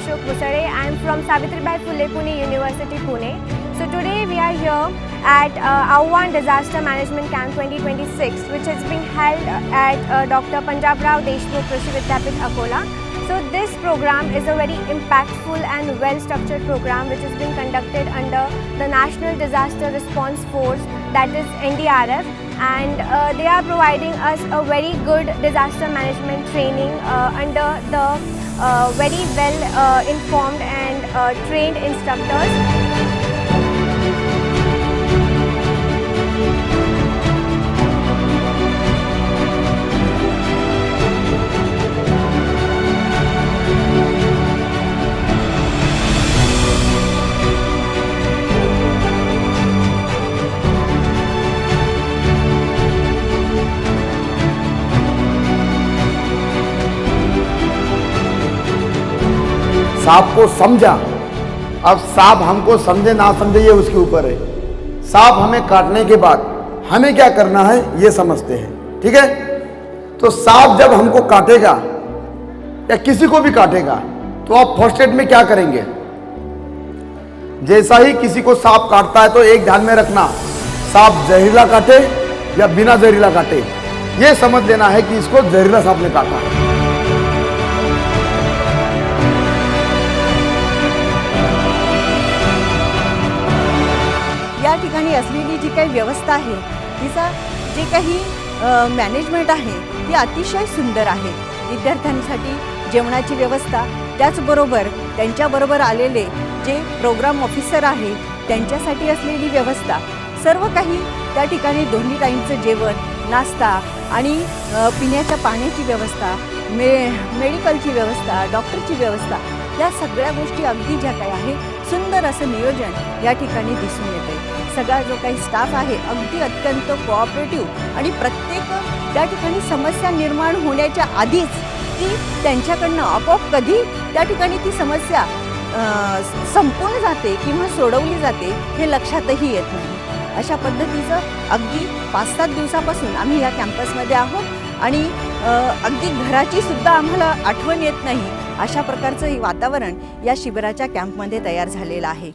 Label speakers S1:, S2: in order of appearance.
S1: Ashok Busade. I am from Savitribai Phule Pune University, Pune. So today we are here at Ahwan Disaster Management Camp 2026, which has been held at Dr. Punjab Rao Deshmukh Krishi Vidyapith, Akola. So this program is a very impactful and well-structured program which has been conducted under the National Disaster Response Force, that is NDRF, and they are providing us a very good disaster management training under the very well informed and trained instructors.
S2: सांप को समझा। अब सांप हमको समझे ना समझे ये उसके ऊपर है। सांप हमें काटने के बाद हमें क्या करना है ये समझते हैं, ठीक है। तो सांप जब हमको काटेगा या किसी को भी काटेगा तो आप फर्स्ट एड में क्या करेंगे? जैसा ही किसी को सांप काटता है तो एक ध्यान में रखना, सांप जहरीला काटे या बिना जहरीला काटे, ये समझ लेना है कि इसको जहरीला सांप ने काटा है।
S3: या ठिकाणी असलेली जी काही व्यवस्था आहे, तिचा जे काही मॅनेजमेंट आहे ती अतिशय सुंदर आहे। विद्यार्थ्यांसाठी जेवणाची व्यवस्था, त्याचबरोबर त्यांच्याबरोबर आलेले जे प्रोग्राम ऑफिसर आहे त्यांच्यासाठी असलेली व्यवस्था, सर्व काही त्या ठिकाणी दोन्ही टाईमचं जेवण, नाश्ता आणि पिण्याच्या पाण्याची व्यवस्था, मेडिकलची व्यवस्था, डॉक्टरची व्यवस्था, या सगळ्या गोष्टी अगदी ज्या काही आहे सुंदर असं नियोजन या ठिकाणी दिसून येते। सगळा जो काही स्टाफ आहे अगदी अत्यंत कोऑपरेटिव्ह आणि प्रत्येक त्या ठिकाणी समस्या निर्माण होण्याच्या आधीच ती त्यांच्याकडनं आपोआप कधी त्या ठिकाणी ती समस्या संपून जाते किंवा सोडवली जाते हे लक्षातही येत नाही। अशा पद्धतीचं अगदी 5-7 दिवसापासून आम्ही या कॅम्पसमध्ये आहोत आणि अगदी घराची सुद्धा आम्हाला आठवण येत नाही अशा प्रकारचं हे वातावरण या शिबिराच्या कॅम्पमध्ये तयार झालेलं आहे।